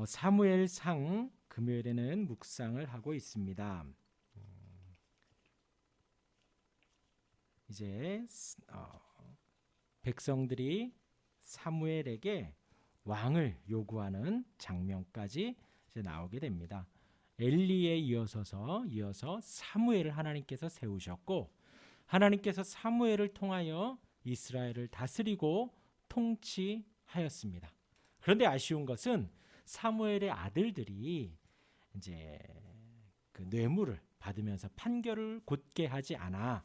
사무엘상 금요일에는 묵상을 하고 있습니다. 이제 백성들이 사무엘에게 왕을 요구하는 장면까지 이제 나오게 됩니다. 엘리에 이어서 사무엘을 하나님께서 세우셨고, 하나님께서 사무엘을 통하여 이스라엘을 다스리고 통치하였습니다. 그런데 아쉬운 것은 사무엘의 아들들이 이제 그 뇌물을 받으면서 판결을 곧게 하지 않아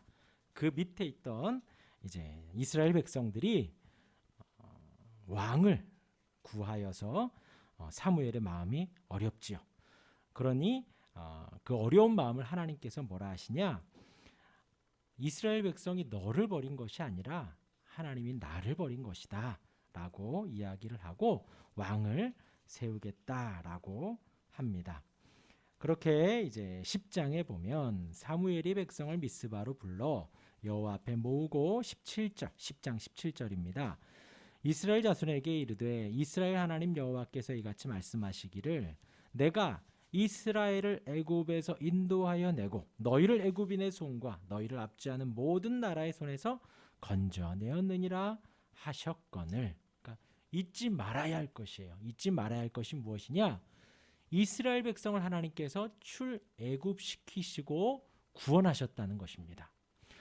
그 밑에 있던 이제 이스라엘 백성들이 왕을 구하여서 사무엘의 마음이 어렵지요. 그러니 그 어려운 마음을 하나님께서 뭐라 하시냐? 이스라엘 백성이 너를 버린 것이 아니라 하나님이 나를 버린 것이다 라고 이야기를 하고 왕을 세우겠다라고 합니다. 그렇게 이제 10장에 보면 사무엘이 백성을 미스바로 불러 여호와 앞에 모으고 10장 17절입니다. 이스라엘 자손에게 이르되 이스라엘 하나님 여호와께서 이같이 말씀하시기를 내가 이스라엘을 애굽에서 인도하여 내고 너희를 애굽인의 손과 너희를 압제하는 모든 나라의 손에서 건져내었느니라 하셨거늘. 그러니까 잊지 말아야 할 것이에요. 잊지 말아야 할 것이 무엇이냐? 이스라엘 백성을 하나님께서 출애굽시키시고 구원하셨다는 것입니다.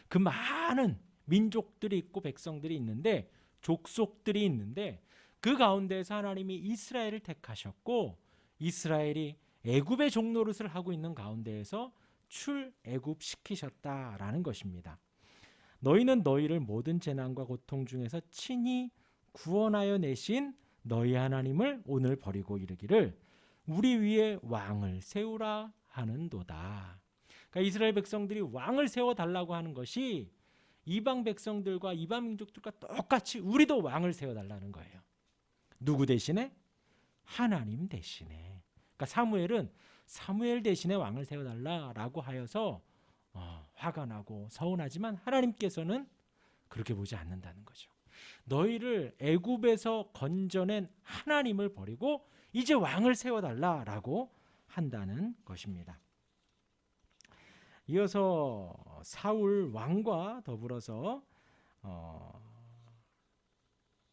그 많은 민족들이 있고 백성들이 있는데, 족속들이 있는데, 그 가운데에서 하나님이 이스라엘을 택하셨고 이스라엘이 애굽의 종노릇을 하고 있는 가운데에서 출애굽시키셨다라는 것입니다. 너희는 너희를 모든 재난과 고통 중에서 친히 구원하여 내신 너희 하나님을 오늘 버리고 이르기를 우리 위에 왕을 세우라 하는도다. 그러니까 이스라엘 백성들이 왕을 세워달라고 하는 것이 이방 백성들과 이방 민족들과 똑같이 우리도 왕을 세워달라는 거예요. 누구 대신에? 하나님 대신에. 그러니까 사무엘은 사무엘 대신에 왕을 세워달라라고 하여서 화가 나고 서운하지만 하나님께서는 그렇게 보지 않는다는 거죠. 너희를 애굽에서 건져낸 하나님을 버리고 이제 왕을 세워달라라고 한다는 것입니다. 이어서 사울 왕과 더불어서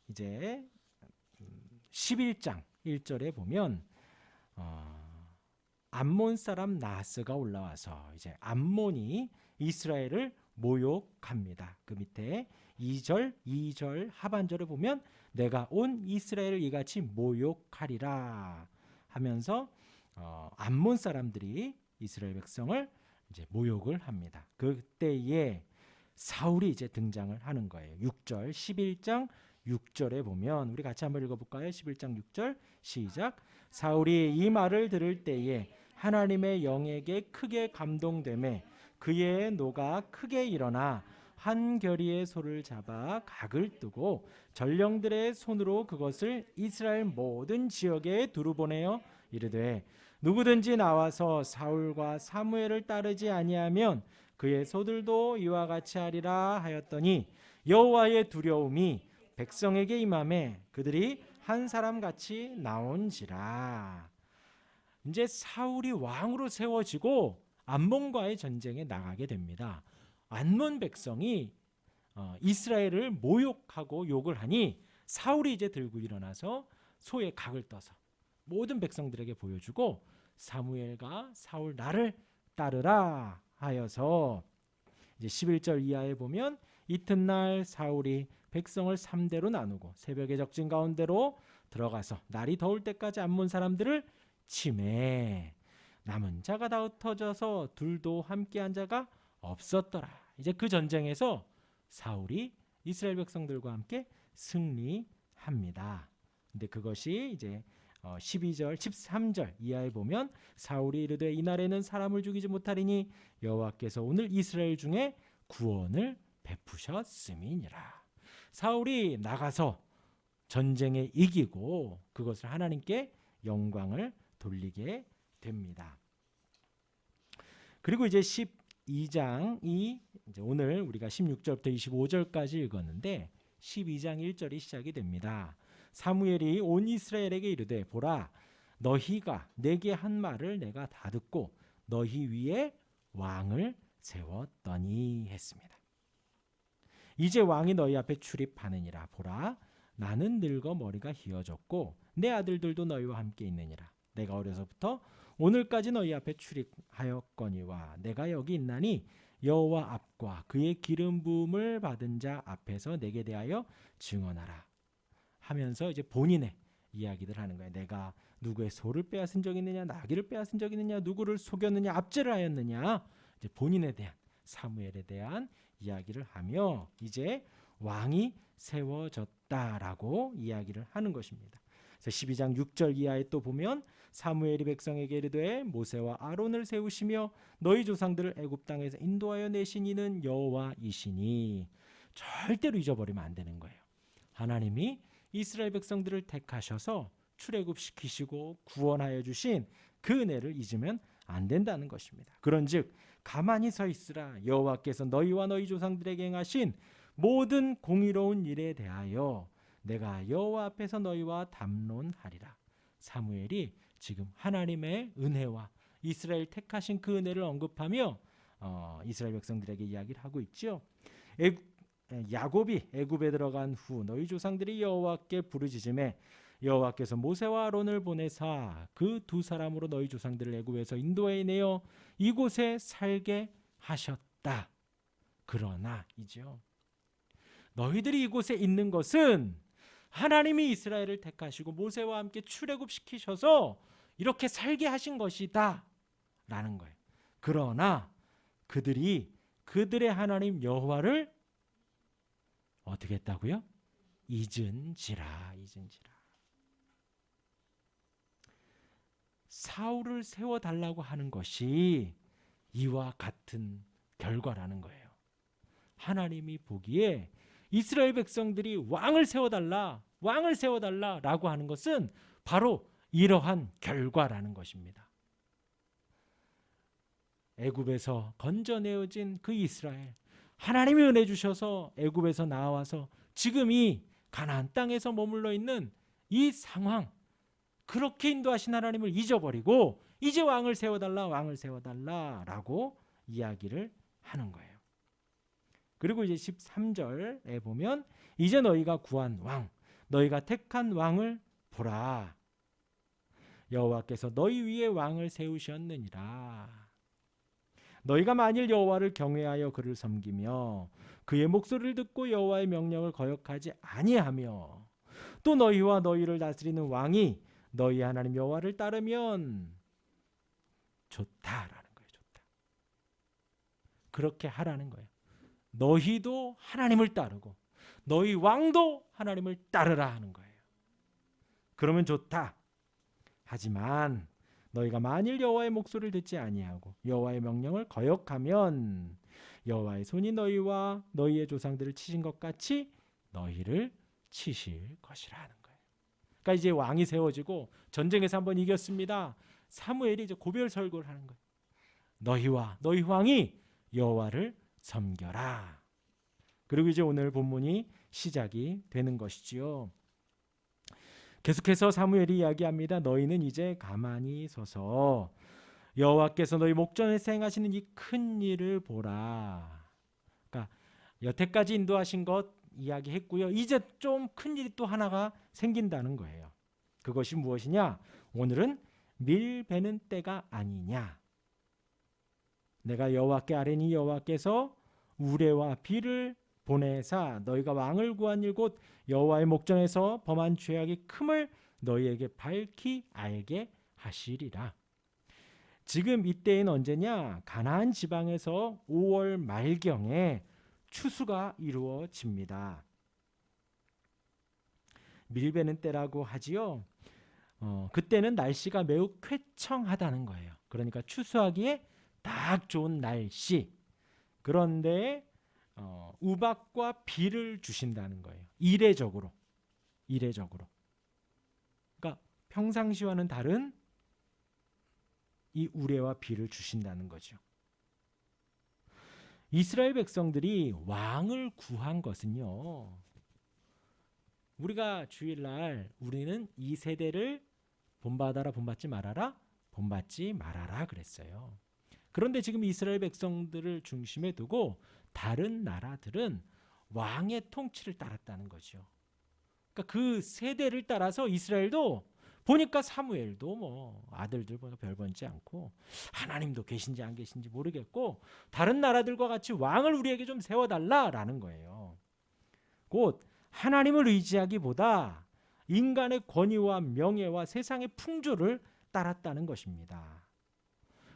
이제 11장 1절에 보면 암몬 사람 나하스가 올라와서 이제 암몬이 이스라엘을 모욕합니다. 그 밑에 2절 하반절에 보면 내가 온 이스라엘을 이같이 모욕하리라 하면서 암몬 사람들이 이스라엘 백성을 이제 모욕을 합니다. 그때에 사울이 이제 등장을 하는 거예요. 6절 11장 6절에 보면 우리 같이 한번 읽어볼까요? 11장 6절 시작. 사울이 이 말을 들을 때에 하나님의 영에게 크게 감동되매 그의 노가 크게 일어나 한 결의의 소를 잡아 각을 뜨고 전령들의 손으로 그것을 이스라엘 모든 지역에 두루 보내어 이르되 누구든지 나와서 사울과 사무엘을 따르지 아니하면 그의 소들도 이와 같이 하리라 하였더니 여호와의 두려움이 백성에게 임하매 그들이 한 사람같이 나온지라. 이제 사울이 왕으로 세워지고 암몬과의 전쟁에 나가게 됩니다. 암몬 백성이 이스라엘을 모욕하고 욕을 하니 사울이 이제 들고 일어나서 소의 각을 떠서 모든 백성들에게 보여주고 사무엘과 사울 나를 따르라 하여서 이제 11절 이하에 보면 이튿날 사울이 백성을 3대로 나누고 새벽의 적진 가운데로 들어가서 날이 더울 때까지 암몬 사람들을 치매 남은 자가 다 흩어져서 둘도 함께한 자가 없었더라. 이제 그 전쟁에서 사울이 이스라엘 백성들과 함께 승리합니다. 근데 그것이 이제 12절, 13절 이하에 보면 사울이 이르되 이날에는 사람을 죽이지 못하리니 여호와께서 오늘 이스라엘 중에 구원을 베푸셨음이니라. 사울이 나가서 전쟁에 이기고 그것을 하나님께 영광을 돌리게 됩니다. 그리고 이제 12장이 이제 오늘 우리가 16절부터 25절까지 읽었는데 12장 1절이 시작이 됩니다. 사무엘이 온 이스라엘에게 이르되 보라 너희가 내게 한 말을 내가 다 듣고 너희 위에 왕을 세웠더니 했습니다. 이제 왕이 너희 앞에 출입하느니라. 보라, 나는 늙어 머리가 휘어졌고 내 아들들도 너희와 함께 있느니라. 내가 어려서부터 오늘까지 너희 앞에 출입하였거니와 내가 여기 있나니 여호와 앞과 그의 기름 부음을 받은 자 앞에서 내게 대하여 증언하라 하면서 이제 본인의 이야기들 하는 거예요. 내가 누구의 소를 빼앗은 적이 있느냐, 나귀를 빼앗은 적이 있느냐, 누구를 속였느냐, 압제를 하였느냐, 이제 본인에 대한, 사무엘에 대한 이야기를 하며 이제 왕이 세워졌다라고 이야기를 하는 것입니다. 그래서 12장 6절 이하에 또 보면 사무엘이 백성에게 이르되 모세와 아론을 세우시며 너희 조상들을 애굽 땅에서 인도하여 내신 이는 여호와이시니. 절대로 잊어버리면 안 되는 거예요. 하나님이 이스라엘 백성들을 택하셔서 출애굽시키시고 구원하여 주신 그 은혜를 잊으면 안 된다는 것입니다. 그런즉 가만히 서 있으라. 여호와께서 너희와 너희 조상들에게 행하신 모든 공의로운 일에 대하여 내가 여호와 앞에서 너희와 담론하리라. 사무엘이 지금 하나님의 은혜와 이스라엘 택하신 그 은혜를 언급하며 이스라엘 백성들에게 이야기를 하고 있죠. 야곱이 애굽에 들어간 후 너희 조상들이 여호와께 부르짖음에 여호와께서 모세와 아론을 보내사 그 두 사람으로 너희 조상들을 애굽에서 인도해 내어 이곳에 살게 하셨다. 그러나 이죠. 너희들이 이곳에 있는 것은 하나님이 이스라엘을 택하시고 모세와 함께 출애굽시키셔서 이렇게 살게 하신 것이다 라는 거예요. 그러나 그들이 그들의 하나님 여호와를 어떻게 했다고요? 잊은지라. 사울을 세워달라고 하는 것이 이와 같은 결과라는 거예요. 하나님이 보기에 이스라엘 백성들이 왕을 세워달라라고 하는 것은 바로 이러한 결과라는 것입니다. 애굽에서 건져내어진 그 이스라엘, 하나님이 은혜 주셔서 애굽에서 나와서 지금 이 가나안 땅에서 머물러 있는 이 상황, 그렇게 인도하신 하나님을 잊어버리고 이제 왕을 세워달라라고 이야기를 하는 거예요. 그리고 이제 13절에 보면 이제 너희가 구한 왕, 너희가 택한 왕을 보라. 여호와께서 너희 위에 왕을 세우셨느니라. 너희가 만일 여호와를 경외하여 그를 섬기며 그의 목소리를 듣고 여호와의 명령을 거역하지 아니하며 또 너희와 너희를 다스리는 왕이 너희 하나님 여호와를 따르면 좋다라는 거예요. 좋다. 그렇게 하라는 거예요. 너희도 하나님을 따르고 너희 왕도 하나님을 따르라 하는 거예요. 그러면 좋다. 하지만 너희가 만일 여호와의 목소리를 듣지 아니하고 여호와의 명령을 거역하면 여호와의 손이 너희와 너희의 조상들을 치신 것 같이 너희를 치실 것이라 하는 거예요. 그러니까 이제 왕이 세워지고 전쟁에서 한번 이겼습니다. 사무엘이 이제 고별 설교를 하는 거예요. 너희와 너희 왕이 여호와를 섬겨라. 그리고 이제 오늘 본문이 시작이 되는 것이지요. 계속해서 사무엘이 이야기합니다. 너희는 이제 가만히 서서 여호와께서 너희 목전에서 행하시는 이 큰 일을 보라. 그러니까 여태까지 인도하신 것 이야기했고요. 이제 좀 큰 일이 또 하나가 생긴다는 거예요. 그것이 무엇이냐? 오늘은 밀 베는 때가 아니냐. 내가 여호와께 아뢰니 여호와께서 우레와 비를 보내사 너희가 왕을 구한 일 곧 여호와의 목전에서 범한 죄악이 큼을 너희에게 밝히 알게 하시리라. 지금 이때는 언제냐? 가나안 지방에서 5월 말경에 추수가 이루어집니다. 밀베는 때라고 하지요. 그때는 날씨가 매우 쾌청하다는 거예요. 그러니까 추수하기에 딱 좋은 날씨. 그런데 우박과 비를 주신다는 거예요. 이례적으로. 그러니까 평상시와는 다른 이 우레와 비를 주신다는 거죠. 이스라엘 백성들이 왕을 구한 것은요. 우리가 주일날 우리는 이 세대를 본받아라 본받지 말아라 본받지 말아라 그랬어요. 그런데 지금 이스라엘 백성들을 중심에 두고 다른 나라들은 왕의 통치를 따랐다는 거죠. 그러니까 그 세대를 따라서 이스라엘도 보니까 사무엘도 뭐 아들들 보니까 별 번지 않고 하나님도 계신지 안 계신지 모르겠고 다른 나라들과 같이 왕을 우리에게 좀 세워달라라는 거예요. 곧 하나님을 의지하기보다 인간의 권위와 명예와 세상의 풍조를 따랐다는 것입니다.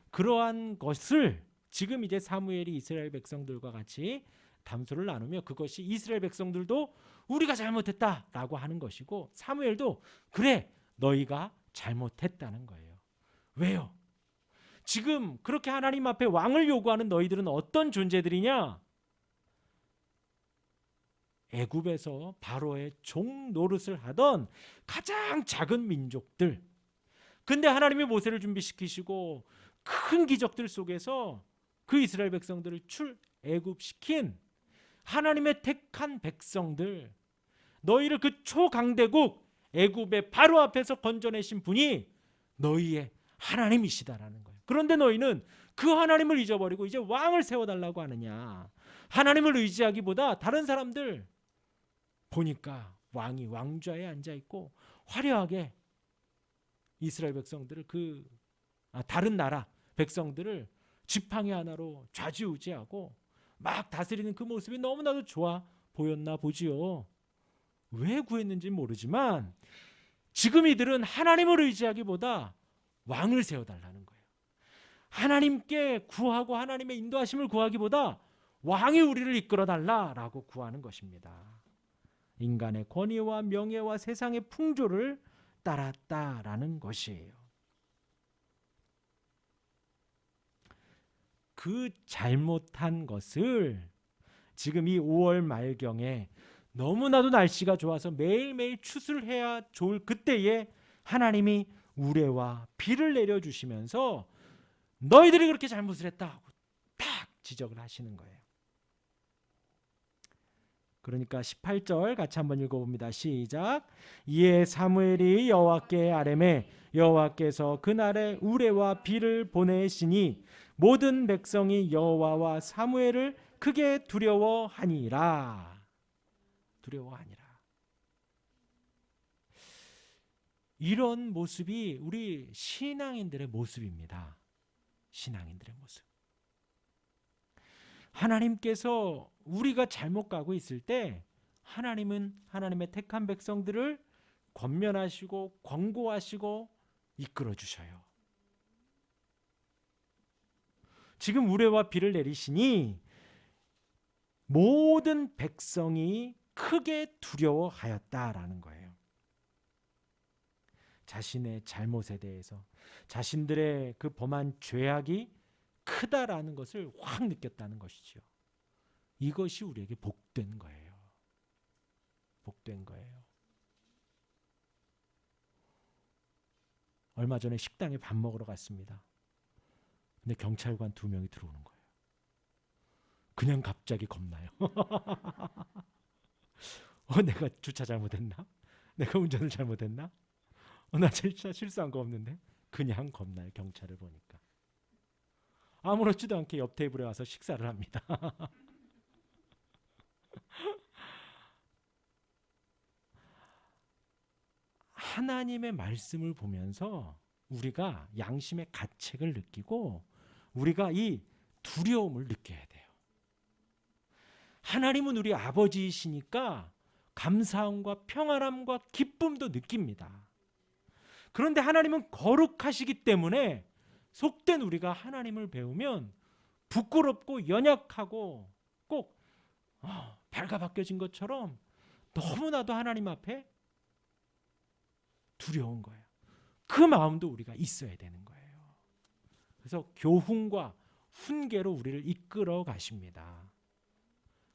그러한 것을 지금 이제 사무엘이 이스라엘 백성들과 같이 담소를 나누며 그것이 이스라엘 백성들도 우리가 잘못했다라고 하는 것이고 사무엘도 그래 너희가 잘못했다는 거예요. 왜요? 지금 그렇게 하나님 앞에 왕을 요구하는 너희들은 어떤 존재들이냐? 애굽에서 바로의 종 노릇을 하던 가장 작은 민족들. 근데 하나님이 모세를 준비시키시고 큰 기적들 속에서 그 이스라엘 백성들을 출애굽시킨 하나님의 택한 백성들, 너희를 그 초강대국 애굽의 바로 앞에서 건져내신 분이 너희의 하나님이시다라는 거예요. 그런데 너희는 그 하나님을 잊어버리고 이제 왕을 세워달라고 하느냐. 하나님을 의지하기보다 다른 사람들 보니까 왕이 왕좌에 앉아있고 화려하게 이스라엘 백성들을 다른 나라 백성들을 지팡이 하나로 좌지우지하고 막 다스리는 그 모습이 너무나도 좋아 보였나 보지요. 왜 구했는지 모르지만 지금 이들은 하나님을 의지하기보다 왕을 세워달라는 거예요. 하나님께 구하고 하나님의 인도하심을 구하기보다 왕이 우리를 이끌어달라라고 구하는 것입니다. 인간의 권위와 명예와 세상의 풍조를 따랐다라는 것이에요. 그 잘못한 것을 지금 이 5월 말경에 너무나도 날씨가 좋아서 매일매일 추수해야 좋을 그때에 하나님이 우레와 비를 내려주시면서 너희들이 그렇게 잘못을 했다고 딱 지적을 하시는 거예요. 그러니까 18절 같이 한번 읽어봅니다. 시작. 이에 사무엘이 여호와께 아뢰매 여호와께서 그날에 우레와 비를 보내시니 모든 백성이 여호와와 사무엘을 크게 두려워하니라. 두려워하니라. 이런 모습이 우리 신앙인들의 모습입니다. 신앙인들의 모습. 하나님께서 우리가 잘못 가고 있을 때 하나님은 하나님의 택한 백성들을 권면하시고 권고하시고 이끌어 주셔요. 지금 우레와 비를 내리시니 모든 백성이 크게 두려워하였다라는 거예요. 자신의 잘못에 대해서 자신들의 그 범한 죄악이 크다라는 것을 확 느꼈다는 것이죠. 이것이 우리에게 복된 거예요. 복된 거예요. 얼마 전에 식당에 밥 먹으러 갔습니다. 근데 경찰관 2명이 들어오는 거예요. 그냥 갑자기 겁나요. 내가 주차 잘못했나? 내가 운전을 잘못했나? 나 진짜 실수한 거 없는데? 그냥 겁나요. 경찰을 보니까. 아무렇지도 않게 옆 테이블에 와서 식사를 합니다. 하나님의 말씀을 보면서 우리가 양심의 가책을 느끼고 우리가 이 두려움을 느껴야 돼요. 하나님은 우리 아버지이시니까 감사함과 평안함과 기쁨도 느낍니다. 그런데 하나님은 거룩하시기 때문에 속된 우리가 하나님을 배우면 부끄럽고 연약하고 꼭 배가 바뀌어진 것처럼 너무나도 하나님 앞에 두려운 거예요. 그 마음도 우리가 있어야 되는 거예요. 그래서 교훈과 훈계로 우리를 이끌어 가십니다.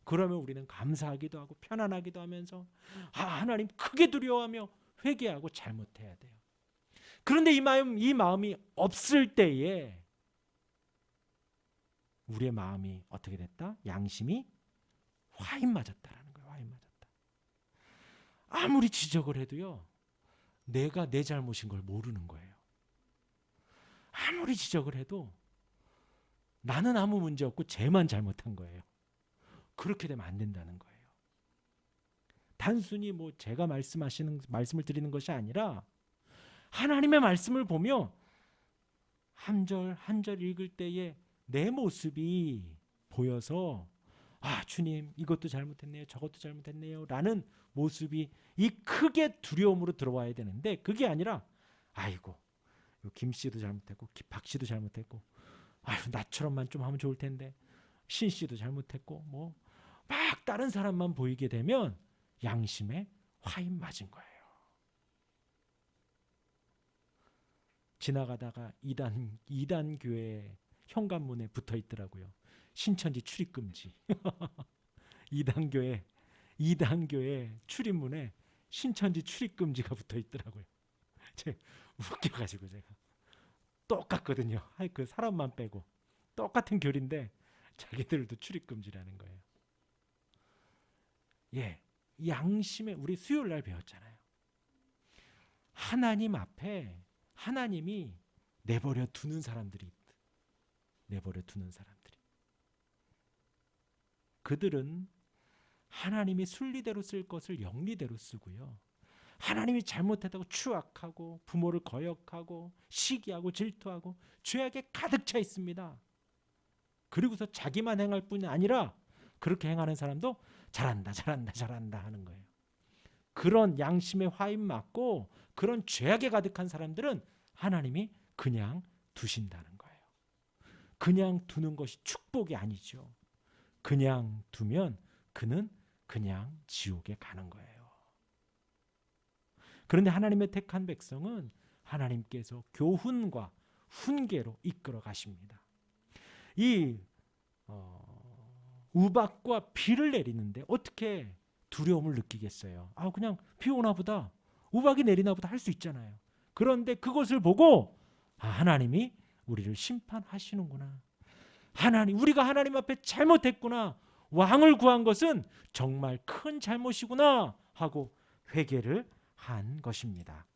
그러면 우리는 감사하기도 하고 편안하기도 하면서 하나님 크게 두려워하며 회개하고 잘못해야 돼요. 그런데 이 마음이 없을 때에 우리의 마음이 어떻게 됐다? 양심이 화인 맞았다라는 거예요. 화인 맞았다. 아무리 지적을 해도요. 내가 내 잘못인 걸 모르는 거예요. 아무리 지적을 해도 나는 아무 문제 없고 쟤만 잘못한 거예요. 그렇게 되면 안 된다는 거예요. 단순히 뭐 제가 말씀을 드리는 것이 아니라 하나님의 말씀을 보며 한 절 한 절 읽을 때에 내 모습이 보여서 주님 이것도 잘못했네요. 저것도 잘못했네요. 라는 모습이 이 크게 두려움으로 들어와야 되는데 그게 아니라 아이고 김 씨도 잘못했고 박 씨도 잘못했고 나처럼만 좀 하면 좋을 텐데 신 씨도 잘못했고 뭐 막 다른 사람만 보이게 되면 양심에 화인 맞은 거예요. 지나가다가 이단 교회 현관문에 붙어 있더라고요. 신천지 출입 금지. 이단 교회 출입문에 신천지 출입 금지가 붙어 있더라고요. 제가 웃겨가지고 제가 똑같거든요. 그 사람만 빼고 똑같은 교리인데 자기들도 출입 금지라는 거예요. 양심에 우리 수요일 날 배웠잖아요. 하나님 앞에 하나님이 내버려 두는 사람들이 있다. 내버려 두는 사람들이. 그들은 하나님이 순리대로 쓸 것을 영리대로 쓰고요. 하나님이 잘못했다고 추악하고 부모를 거역하고 시기하고 질투하고 죄악에 가득 차 있습니다. 그리고서 자기만 행할 뿐이 아니라 그렇게 행하는 사람도 잘한다 하는 거예요. 그런 양심의 화인 맞고 그런 죄악에 가득한 사람들은 하나님이 그냥 두신다는 거예요. 그냥 두는 것이 축복이 아니죠. 그냥 두면 그는 그냥 지옥에 가는 거예요. 그런데 하나님의 택한 백성은 하나님께서 교훈과 훈계로 이끌어 가십니다. 이 우박과 비를 내리는데 어떻게 두려움을 느끼겠어요? 그냥 비 오나 보다, 우박이 내리나 보다 할 수 있잖아요. 그런데 그것을 보고 하나님이 우리를 심판하시는구나. 우리가 하나님 앞에 잘못했구나. 왕을 구한 것은 정말 큰 잘못이구나 하고 회개를 한 것입니다.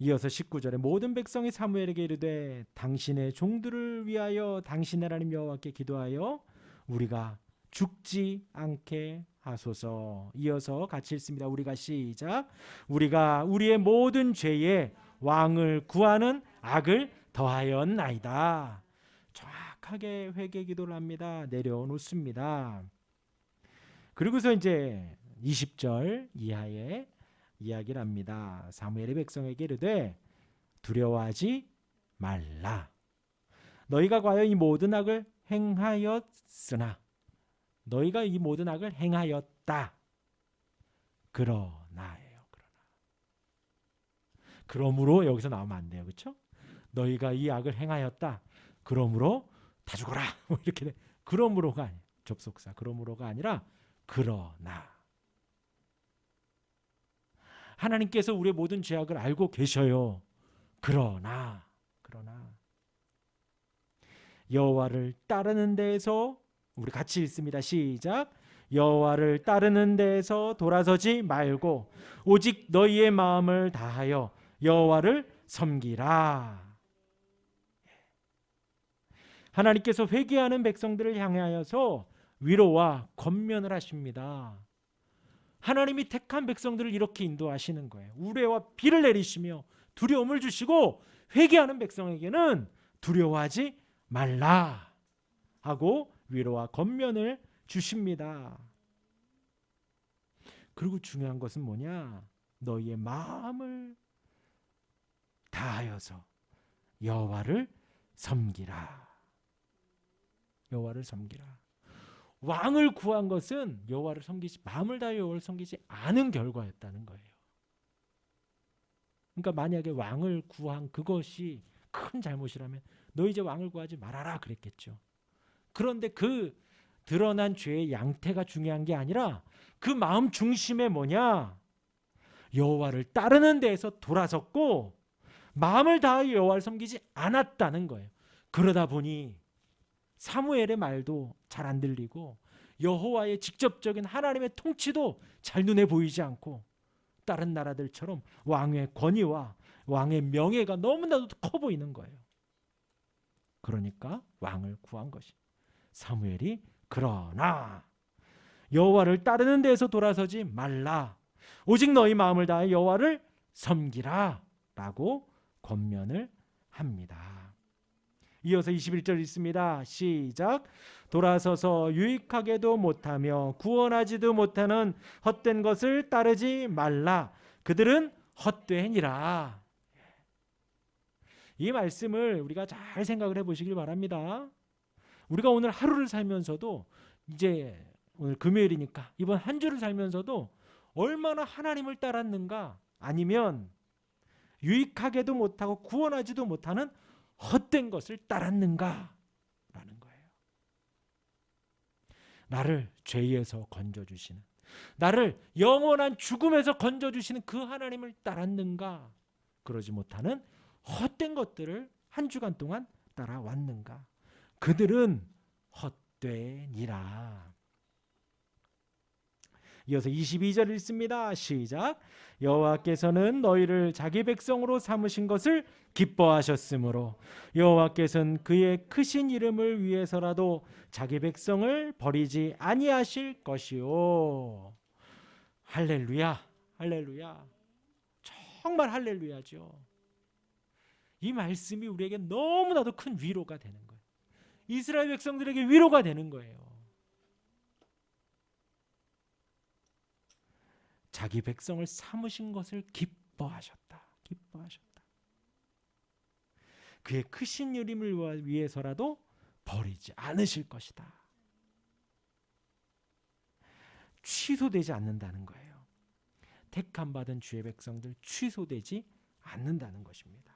이어서 19절에 모든 백성이 사무엘에게 이르되 당신의 종들을 위하여 당신의 하나님 여호와께 기도하여 우리가 죽지 않게 하소서. 이어서 같이 읽습니다. 우리가 시작. 우리가 우리의 모든 죄에 왕을 구하는 악을 더하였나이다. 정확하게 회개 기도를 합니다. 내려놓습니다. 그리고서 이제 20절 이하에 이야기를 합니다. 사무엘이 백성에게 이르되 두려워하지 말라. 너희가 과연 이 모든 악을 행하였으나 너희가 이 모든 악을 행하였다. 그러나예요. 그러므로 여기서 나오면 안 돼요. 그렇죠? 너희가 이 악을 행하였다. 그러므로 다 죽어라. 이렇게 돼. 그러므로가 아니에요. 접속사. 그러므로가 아니라 그러나. 하나님께서 우리의 모든 죄악을 알고 계셔요. 그러나 여호와를 따르는 데에서 우리 같이 읽습니다. 시작. 여호와를 따르는 데에서 돌아서지 말고 오직 너희의 마음을 다하여 여호와를 섬기라. 하나님께서 회개하는 백성들을 향하여서 위로와 권면을 하십니다. 하나님이 택한 백성들을 이렇게 인도하시는 거예요. 우레와 비를 내리시며 두려움을 주시고 회개하는 백성에게는 두려워하지 말라 하고 위로와 권면을 주십니다. 그리고 중요한 것은 뭐냐? 너희의 마음을 다하여서 여호와를 섬기라. 여호와를 섬기라. 왕을 구한 것은 여호와를 섬기지 마음을 다하여 여호와를 섬기지 않은 결과였다는 거예요. 그러니까 만약에 왕을 구한 그것이 큰 잘못이라면 너 이제 왕을 구하지 말아라 그랬겠죠. 그런데 그 드러난 죄의 양태가 중요한 게 아니라 그 마음 중심에 뭐냐? 여호와를 따르는 데에서 돌아섰고 마음을 다하여 여호와를 섬기지 않았다는 거예요. 그러다 보니 사무엘의 말도 잘 안 들리고 여호와의 직접적인 하나님의 통치도 잘 눈에 보이지 않고 다른 나라들처럼 왕의 권위와 왕의 명예가 너무나도 커 보이는 거예요. 그러니까 왕을 구한 것이. 사무엘이 그러나 여호와를 따르는 데에서 돌아서지 말라. 오직 너희 마음을 다해 여호와를 섬기라 라고 권면을 합니다. 이어서 21절 있습니다. 시작. 돌아서서 유익하게도 못하며 구원하지도 못하는 헛된 것을 따르지 말라. 그들은 헛되니라. 이 말씀을 우리가 잘 생각을 해보시길 바랍니다. 우리가 오늘 하루를 살면서도 이제 오늘 금요일이니까 이번 한 주를 살면서도 얼마나 하나님을 따랐는가, 아니면 유익하게도 못하고 구원하지도 못하는 헛된 것을 따랐는가 라는 거예요. 나를 죄에서 건져주시는, 나를 영원한 죽음에서 건져주시는 그 하나님을 따랐는가, 그러지 못하는 헛된 것들을 한 주간 동안 따라왔는가. 그들은 헛되니라. 이어서 22절 읽습니다. 시작. 여호와께서는 너희를 자기 백성으로 삼으신 것을 기뻐하셨으므로 여호와께서는 그의 크신 이름을 위해서라도 자기 백성을 버리지 아니하실 것이요. 할렐루야, 할렐루야. 정말 할렐루야죠. 이 말씀이 우리에게 너무나도 큰 위로가 되는 거예요. 이스라엘 백성들에게 위로가 되는 거예요. 자기 백성을 삼으신 것을 기뻐하셨다. 기뻐하셨다. 그의 크신 이름을 위해서라도 버리지 않으실 것이다. 취소되지 않는다는 거예요. 택함 받은 주의 백성들 취소되지 않는다는 것입니다.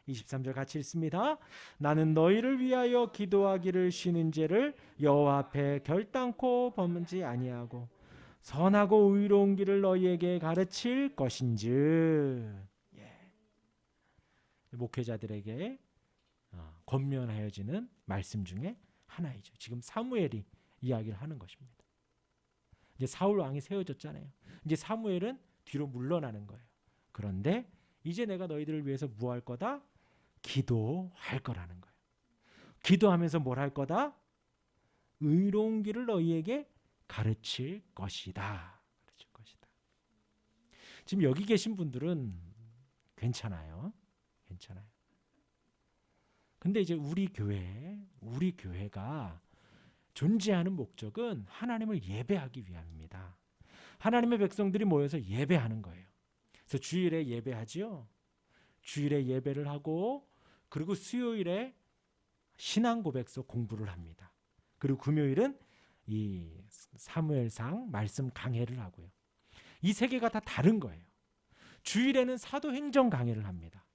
23절 같이 읽습니다. 나는 너희를 위하여 기도하기를 쉬는 죄를 여호와 앞에 결단코 범하지 아니하고 선하고 의로운 길을 너희에게 가르칠 것인즉. 목회자들에게 권면하여지는 말씀 중에 하나이죠. 지금 사무엘이 이야기를 하는 것입니다. 이제 사울 왕이 세워졌잖아요. 이제 사무엘은 뒤로 물러나는 거예요. 그런데 이제 내가 너희들을 위해서 뭐 할 거다? 기도할 거라는 거예요. 기도하면서 뭘 할 거다? 의로운 길을 너희에게 가르칠 것이다. 가르칠 것이다. 지금 여기 계신 분들은 괜찮아요. 괜찮아요. 근데 이제 우리 교회가 존재하는 목적은 하나님을 예배하기 위함입니다. 하나님의 백성들이 모여서 예배하는 거예요. 그래서 주일에 예배하지요. 주일에 예배를 하고, 그리고 수요일에 신앙 고백서 공부를 합니다. 그리고 금요일은 이 사무엘상 말씀 강해를 하고요. 이 세 개가 다 다른 거예요. 주일에는 사도행전 강해를 합니다.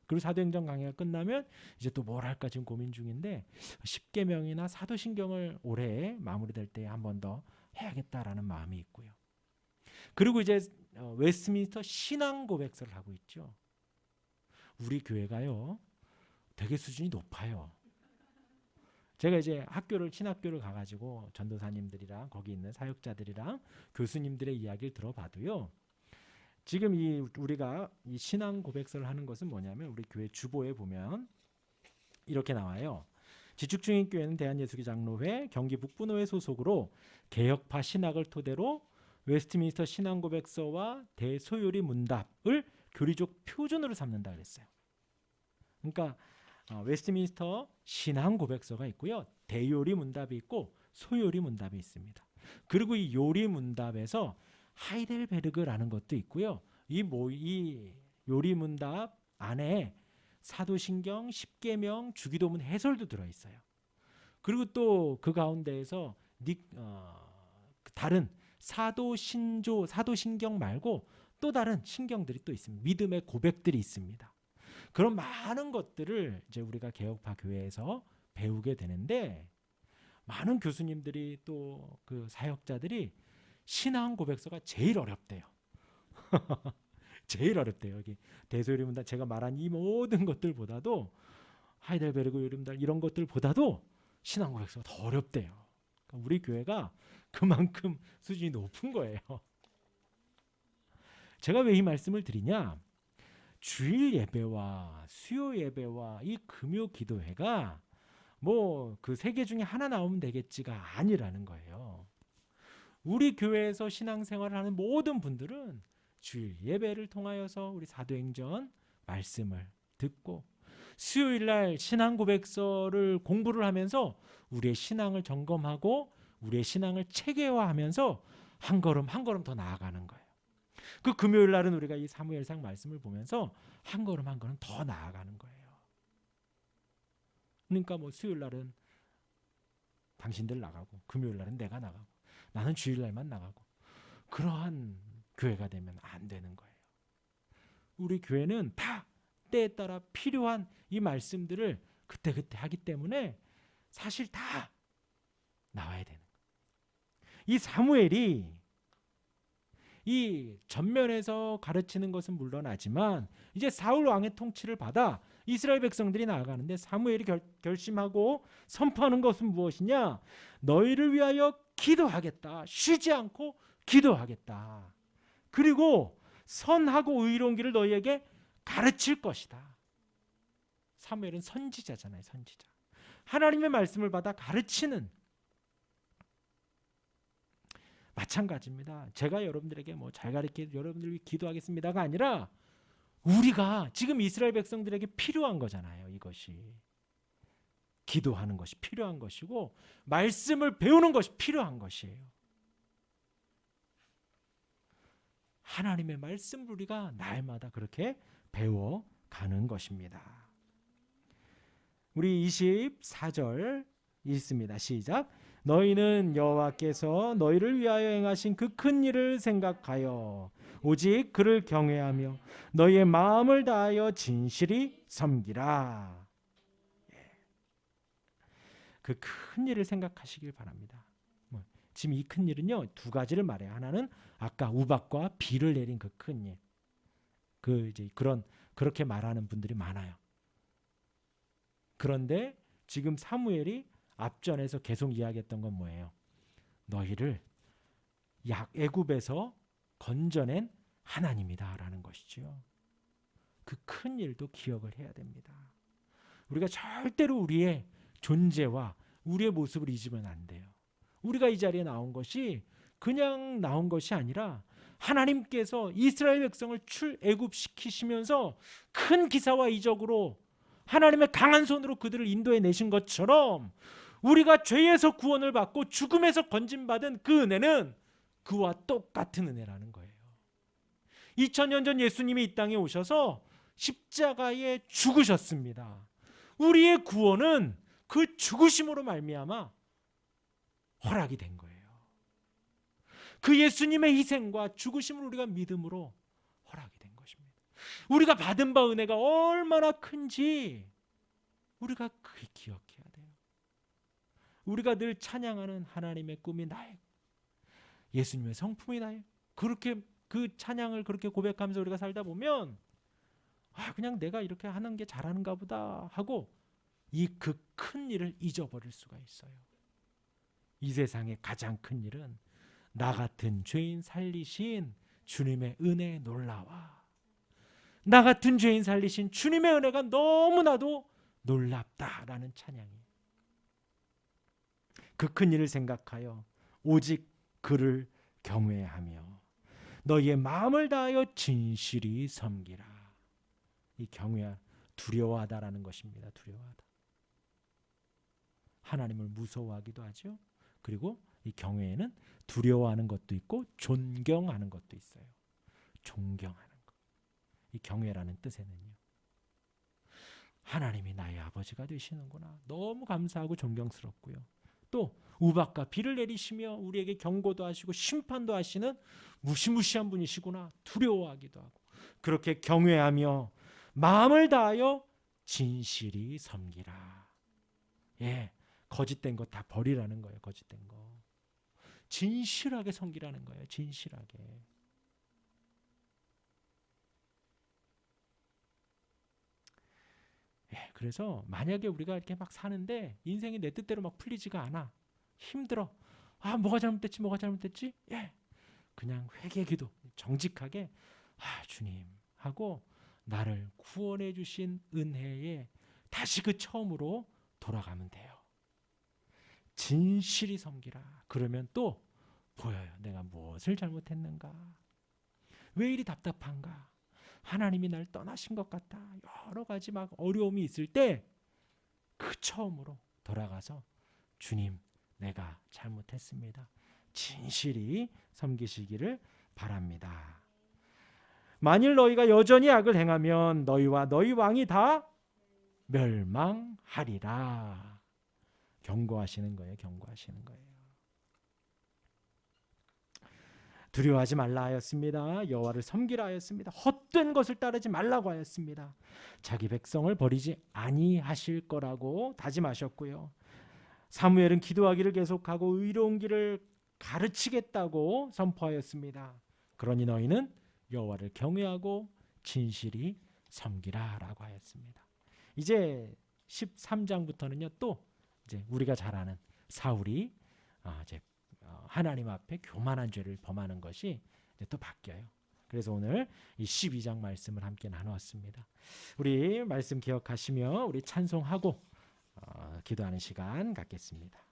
그리고 사도행전 강해가 끝나면 이제 또 뭘 할까 지금 고민 중인데, 십계명이나 사도신경을 올해 마무리될 때 한 번 더 해야겠다라는 마음이 있고요. 그리고 이제 웨스트민스터 신앙 고백서를 하고 있죠. 우리 교회가요 되게 수준이 높아요. 제가 이제 신학교를 가가지고 전도사님들이랑 거기 있는 사역자들이랑 교수님들의 이야기를 들어봐도요, 지금 우리가 이 신앙 고백서를 하는 것은 뭐냐면, 우리 교회 주보에 보면 이렇게 나와요. 지축중인교회는 대한예수교 장로회 경기 북부노회 소속으로 개혁파 신학을 토대로 웨스트민스터 신앙 고백서와 대소요리 문답을 교리적 표준으로 삼는다 그랬어요. 그러니까 웨스트민스터 신앙 고백서가 있고요, 대요리 문답이 있고 소요리 문답이 있습니다. 그리고 이 요리 문답에서 하이델베르그라는 것도 있고요. 이 요리 문답 안에 사도신경, 십계명, 주기도문 해설도 들어 있어요. 그리고 또 그 가운데에서 다른 사도신경 말고 또 다른 신경들이 또 있습니다. 믿음의 고백들이 있습니다. 그런 많은 것들을 이제 우리가 개혁파 교회에서 배우게 되는데, 많은 교수님들이 또 그 사역자들이 신앙 고백서가 제일 어렵대요. 제일 어렵대요. 여기 대소요리문답 제가 말한 이 모든 것들보다도, 하이델베르그 요리문답 이런 것들보다도 신앙 고백서가 더 어렵대요. 그러니까 우리 교회가 그만큼 수준이 높은 거예요. 제가 왜 이 말씀을 드리냐? 주일 예배와 수요 예배와 이 금요 기도회가 뭐 그 세 개 중에 하나 나오면 되겠지가 아니라는 거예요. 우리 교회에서 신앙생활을 하는 모든 분들은 주일 예배를 통하여서 우리 사도행전 말씀을 듣고 수요일 날 신앙 고백서를 공부를 하면서 우리의 신앙을 점검하고 우리의 신앙을 체계화하면서 한 걸음 한 걸음 더 나아가는 거예요. 그 금요일 날은 우리가 이 사무엘상 말씀을 보면서 한 걸음 한 걸음 더 나아가는 거예요. 그러니까 뭐 수요일 날은 당신들 나가고 금요일 날은 내가 나가고 나는 주일 날만 나가고 그러한 교회가 되면 안 되는 거예요. 우리 교회는 다 때에 따라 필요한 이 말씀들을 그때그때 하기 때문에 사실 다 나와야 되는 거예요. 이 사무엘이 이 전면에서 가르치는 것은 물론하지만 이제 사울 왕의 통치를 받아 이스라엘 백성들이 나아가는데 사무엘이 결심하고 선포하는 것은 무엇이냐? 너희를 위하여 기도하겠다. 쉬지 않고 기도하겠다. 그리고 선하고 의로운 길을 너희에게 가르칠 것이다. 사무엘은 선지자잖아요. 선지자. 하나님의 말씀을 받아 가르치는, 마찬가지입니다. 제가 여러분들에게 뭐 잘 가르쳐 여러분들 위해 기도하겠습니다가 아니라 우리가 지금 이스라엘 백성들에게 필요한 거잖아요. 이것이 기도하는 것이 필요한 것이고 말씀을 배우는 것이 필요한 것이에요. 하나님의 말씀을 우리가 날마다 그렇게 배워가는 것입니다. 우리 24절 읽습니다. 시작. 너희는 여호와께서 너희를 위하여 행하신 그 큰 일을 생각하여 오직 그를 경외하며 너희의 마음을 다하여 진실히 섬기라. 그 큰 일을 생각하시길 바랍니다. 지금 이 큰 일은요 두 가지를 말해요. 하나는 아까 우박과 비를 내린 그 큰 일. 이제 그렇게 말하는 분들이 많아요. 그런데 지금 사무엘이 앞전에서 계속 이야기했던 건 뭐예요? 너희를 애굽에서 건져낸 하나님이다라는 것이죠. 그 큰 일도 기억을 해야 됩니다. 우리가 절대로 우리의 존재와 우리의 모습을 잊으면 안 돼요. 우리가 이 자리에 나온 것이 그냥 나온 것이 아니라 하나님께서 이스라엘 백성을 출애굽시키시면서 큰 기사와 이적으로 하나님의 강한 손으로 그들을 인도해 내신 것처럼 우리가 죄에서 구원을 받고 죽음에서 건진받은 그 은혜는 그와 똑같은 은혜라는 거예요. 2000년 전 예수님이 이 땅에 오셔서 십자가에 죽으셨습니다. 우리의 구원은 그 죽으심으로 말미암아 허락이 된 거예요. 그 예수님의 희생과 죽으심을 우리가 믿음으로 허락이 된 것입니다. 우리가 받은 바 은혜가 얼마나 큰지 우리가 그게 기억해야 돼요. 우리가 늘 찬양하는 하나님의 꿈이 나의, 예수님의 성품이 나의, 그렇게 그 찬양을 그렇게 고백하면서 우리가 살다 보면 그냥 내가 이렇게 하는 게 잘하는가 보다 하고 이 그 큰 일을 잊어버릴 수가 있어요. 이 세상의 가장 큰 일은 나 같은 죄인 살리신 주님의 은혜에 놀라와. 나 같은 죄인 살리신 주님의 은혜가 너무나도 놀랍다라는 찬양이에요. 그 큰 일을 생각하여 오직 그를 경외하며 너희의 마음을 다하여 진실히 섬기라. 이 경외, 두려워하다라는 것입니다. 두려워하다. 하나님을 무서워하기도 하죠. 그리고 이 경외에는 두려워하는 것도 있고 존경하는 것도 있어요. 존경하는 것. 이 경외라는 뜻에는요. 하나님이 나의 아버지가 되시는구나. 너무 감사하고 존경스럽고요. 또 우박과 비를 내리시며 우리에게 경고도 하시고 심판도 하시는 무시무시한 분이시구나. 두려워하기도 하고 그렇게 경외하며 마음을 다하여 진실히 섬기라. 예, 거짓된 거 다 버리라는 거예요. 거짓된 거. 진실하게 섬기라는 거예요. 진실하게. 예, 그래서 만약에 우리가 이렇게 막 사는데 인생이 내 뜻대로 막 풀리지가 않아. 힘들어. 뭐가 잘못됐지? 예. 그냥 회개기도 정직하게 주님 하고 나를 구원해 주신 은혜에 다시 그 처음으로 돌아가면 돼요. 진실이 섬기라. 그러면 또 보여요. 내가 무엇을 잘못했는가? 왜 이리 답답한가? 하나님이 날 떠나신 것 같다. 여러 가지 막 어려움이 있을 때 그 처음으로 돌아가서 주님, 내가 잘못했습니다. 진실이 섬기시기를 바랍니다. 만일 너희가 여전히 악을 행하면 너희와 너희 왕이 다 멸망하리라. 경고하시는 거예요. 경고하시는 거예요. 두려워하지 말라 하였습니다. 여호와를 섬기라 하였습니다. 헛된 것을 따르지 말라고 하였습니다. 자기 백성을 버리지 아니하실 거라고 다짐하셨고요. 사무엘은 기도하기를 계속하고 의로운 길을 가르치겠다고 선포하였습니다. 그러니 너희는 여호와를 경외하고 진실이 섬기라라고 하였습니다. 이제 13장부터는요, 또 이제 우리가 잘 아는 사울이 이제 하나님 앞에 교만한 죄를 범하는 것이 이제 또 바뀌어요. 그래서 오늘 이 12장 말씀을 함께 나누었습니다. 우리 말씀 기억하시며 우리 찬송하고 기도하는 시간 갖겠습니다.